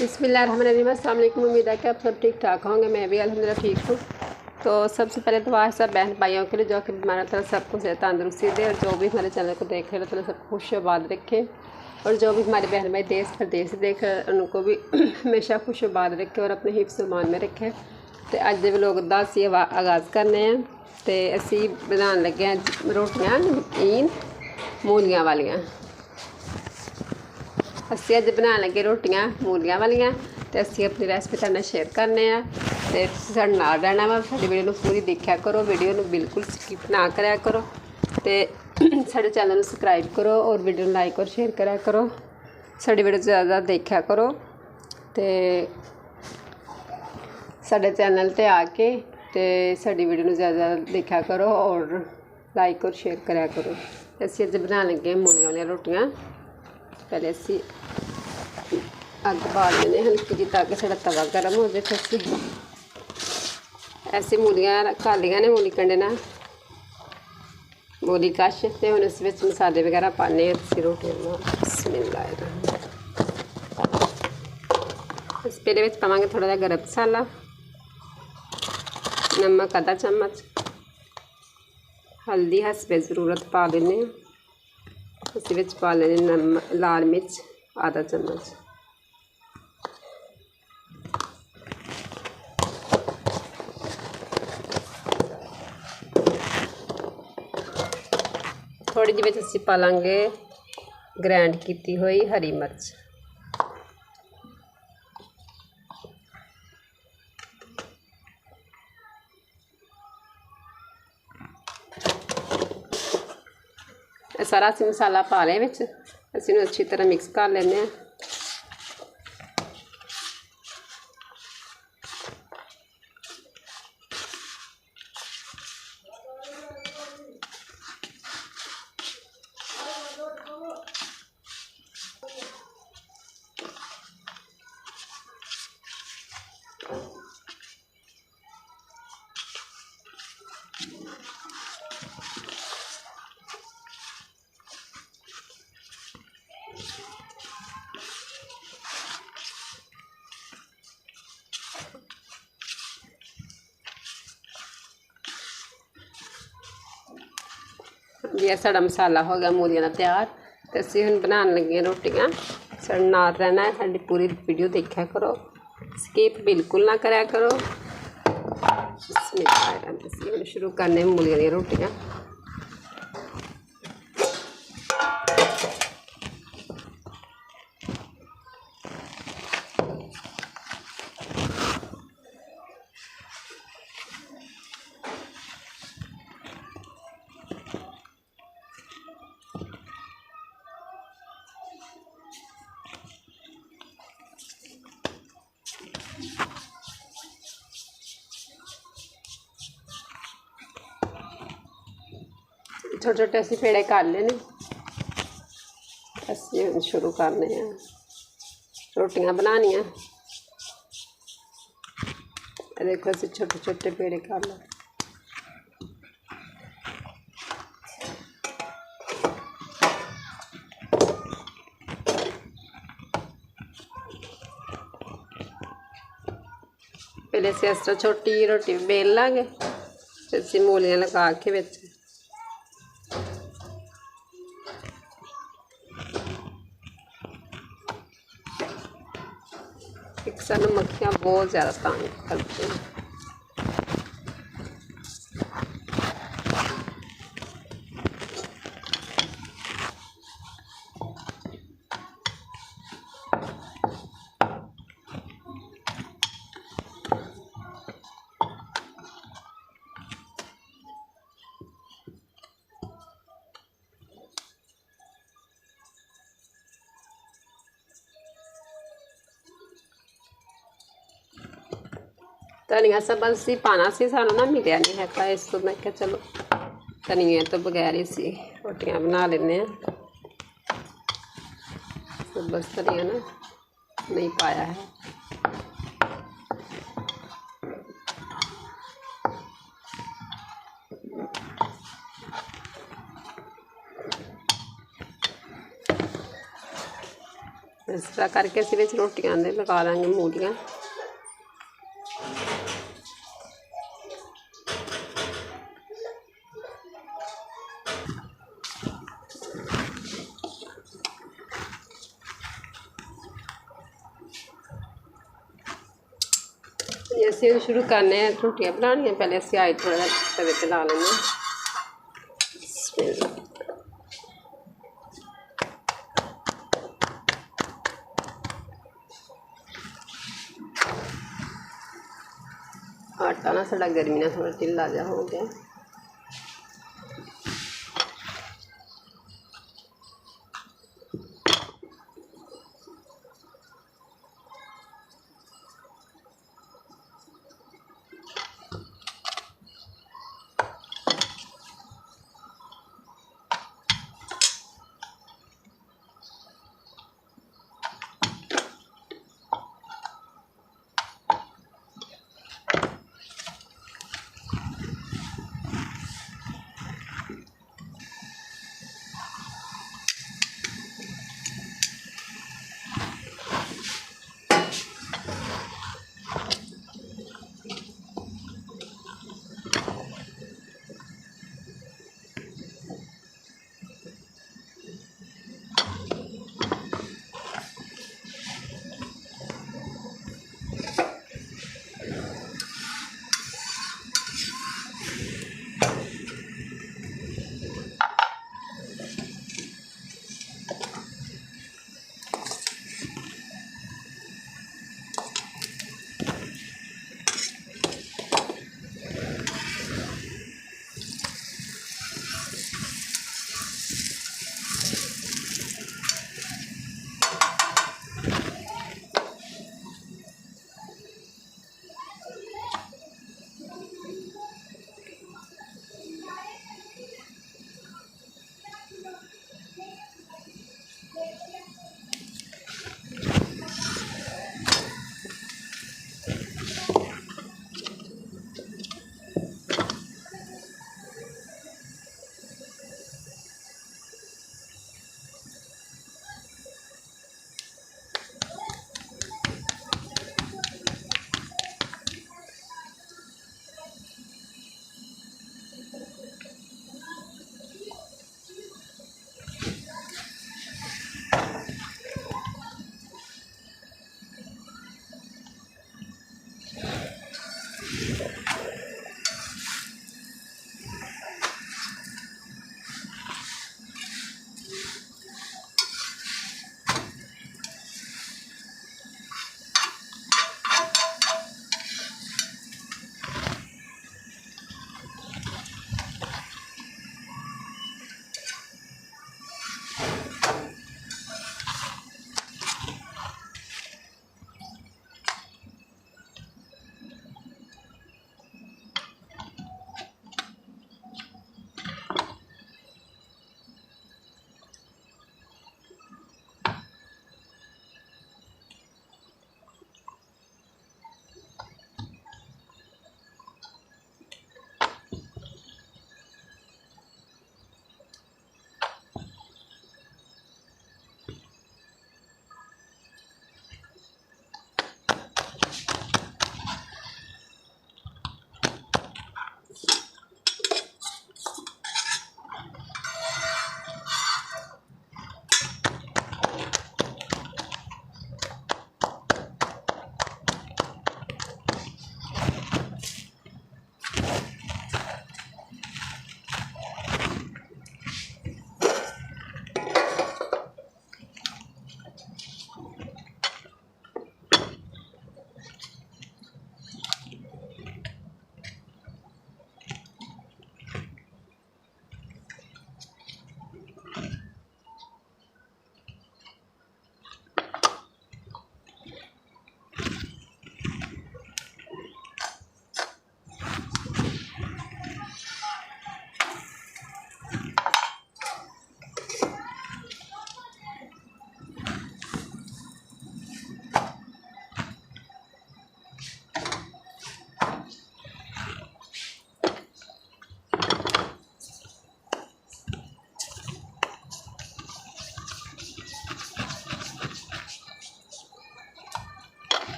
बिस्मिल्लाहिर्रहमानिर्रहीम। अस्सलाम वालेकुम। उम्मीद है कि आप सब ठीक ठाक होंगे। मैं भी अल्हम्दुलिल्लाह ठीक हूँ। तो सबसे पहले तो आज सब बहन भाइयों के लिए जो कि हमारा तरह सबको से तंदरुस्ती दे, और जो भी हमारे चैनल को देख रहे हैं तो सब खुश आबाद रखे, और जो भी हमारे बहन भाई देश प्रदेश से देख रहे हैं उनको भी हमेशा खुश आबाद रखे और अपने हिफ्ज़ ईमान में रखे। तो अज दे व्लॉग दा असीं आगाज़ करने हैं। तो असीं बनाने लगे हैं रोटियां नमकीन मूलियां वालियां। असीं अज बनाने लगे रोटियां मूलियां वालियां। तो असीं अपनी रेसिपी तुहाडे नाल शेयर करने हैं। तो साडे नाल रहना वा, साडी वीडियो नूं पूरी देखा करो, वीडियो नूं बिल्कुल स्किप ना करा करो। तो साडे चैनल नूं सबसक्राइब करो और वीडियो नूं लाइक और शेयर करा करो। साडी वीडियो ज़्यादा देखा करो। तो साडे चैनल ते आके ते साडी वीडियो नूं ज़्यादा देखा करो और लाइक और शेयर करा करो। असीं अज बनाने लगे मूलियां वालियां रोटियां। पहले असीं अग बाल लेने हल्की जी ताकि साडा तवा गर्म हो जाए। फिर ऐसी मूलियां कालियां ने मूली कंडे नाल मूली कश, तो हुण इस विच मसाले वगैरह पाने असीं रोटियां बनाउण। बिस्मिल्लाह। असीं पहले विच पावांगे थोड़ा जिहा गरम मसाला, नमक आधा चम्मच, हल्दी हसबे ज़रूरत पा लेने। असीं विच पा लेने लाल मिर्च आधा चम्मच। थोड़ी जी विच असीं पा लांगे ग्राइंड की हुई हरी मिर्च। सारा असीं मसाला पा लिया विच। असीं इहनूं अच्छी तरह मिक्स कर लैने। ये साड़ा मसाला हो गया मूलियां दा तैयार। तो असीं हुण बनाने लगे रोटियां। साडे नाल रहना है, साडी पूरी वीडियो देखा करो, स्किप बिल्कुल ना करा करो। असीं हुण शुरू करने मूलियां दी रोटियां। छोटे छोटे असीं पेड़े कर लेने। असीं हुण शुरू करने हैं रोटियां बनानियां। देखो असीं छोटे छोटे पेड़े कर लो। पहले असीं इस तरह छोटी रोटी बेल लांगे, फिर असीं मूलियां लगा के विच एक सानू मक्खियां बहुत ज़्यादा तंग करती हैं। धनिया सब असीं पाना सी, सानू ना मिलिया नहीं है, तो इस तो मैं क्या चलो धनिया तो बगैर ही सी रोटियां बना लेने। तो बस धनिया ना नहीं पाया है। इस तरह करके ਅਸੀਂ ਵਿੱਚ ਰੋਟੀਆਂ ਦੇ ਲਗਾ ਲਾਂਗੇ ਮੂਲੀਆਂ। ਅਸੀਂ शुरू करने रोटियां बनानियां, पहले ਅਸੀਂ आए थोड़ा तवे ते ला लेना। आटा ना साड़ा गर्मी ना थोड़ा ढिला जा हो गया।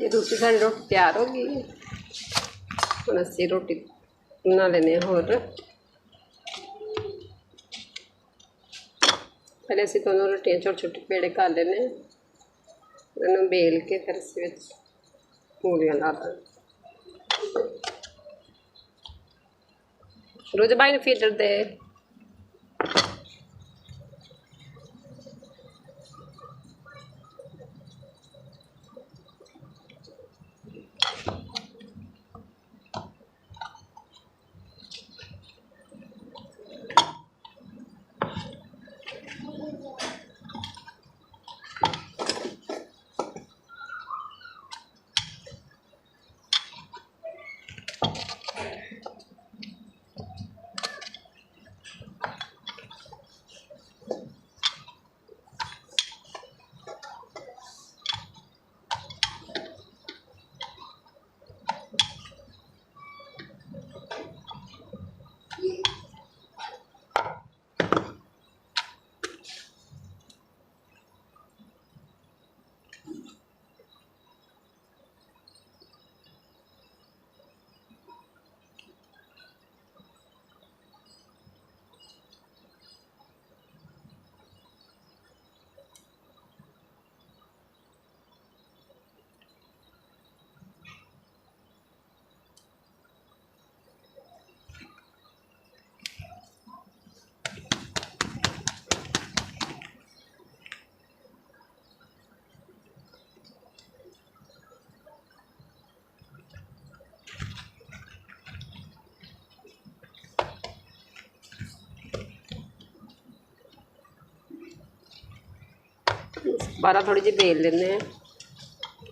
ये दूसरी सारी रोटी तैयार होगी। हम असी रोटी बना लेने होर। पहले असी दोनों रोटियां छोटे छोटे पेड़े कर लेने, उन्होंने बेल के फिर इस मूलियां ला दें। रोज भाई ने फीडर दे। बारह थोड़ी जी बेल लेने हैं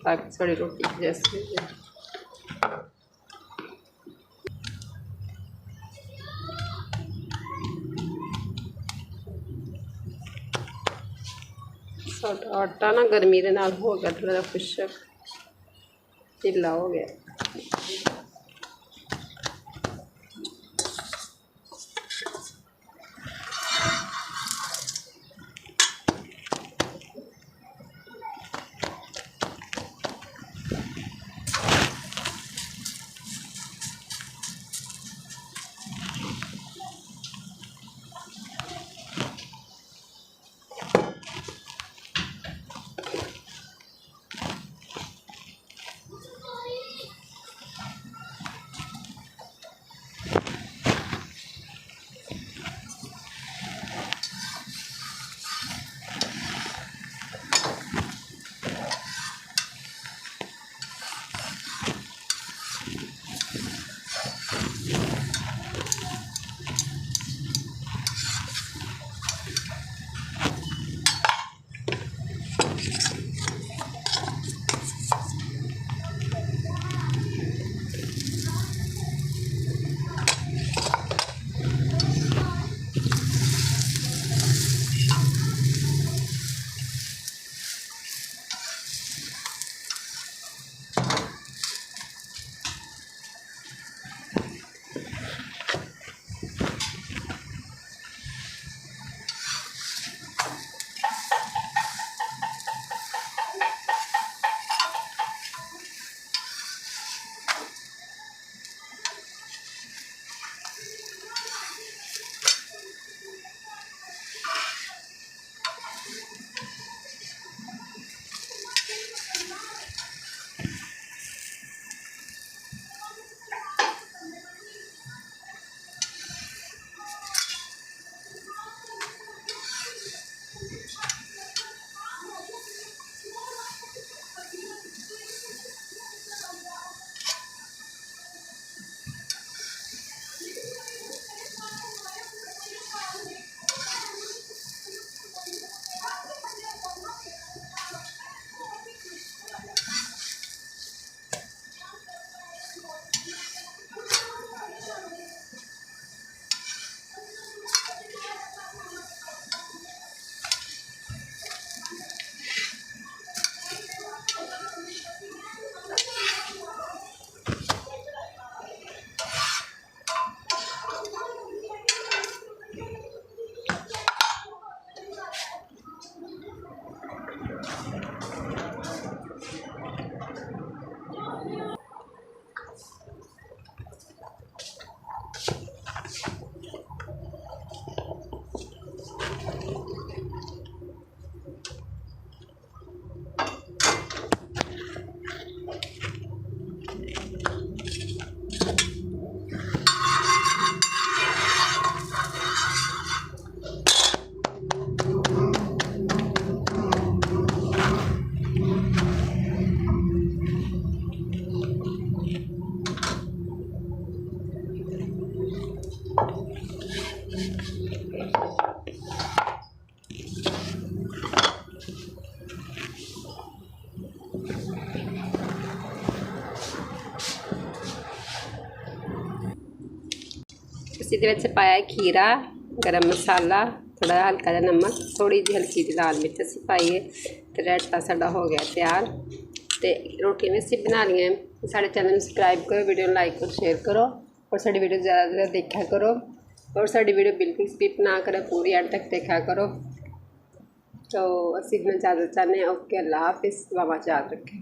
ताकि साड़ी रोटी जैसे साडा आटा ना गर्मी के नाल हो गया थोड़ा खुशक ढिला हो गया। ਅਸੀਂ ਇਹਦੇ ਵਿੱਚ ਪਾਇਆ ਖੀਰਾ, ਗਰਮ ਮਸਾਲਾ, थोड़ा हल्का जिहा नमक, थोड़ी जी हल्की जी लाल मिर्च असीं पाईए ते रायता साडा हो गया तैयार। तो रोटियां भी असीं बना लियां। साडे चैनल नूं सबसक्राइब करो, वीडियो नूं लाइक और शेयर करो और साडी वीडियो ज़्यादा देखा करो और साडी वीडियो बिल्कुल स्किप ना करो, पूरी एंड तक देखा करो। तो असीं इतना इजाज़त चाहते हैं। ओके, अल्लाह हाफिज़, दुआवां च याद रखें।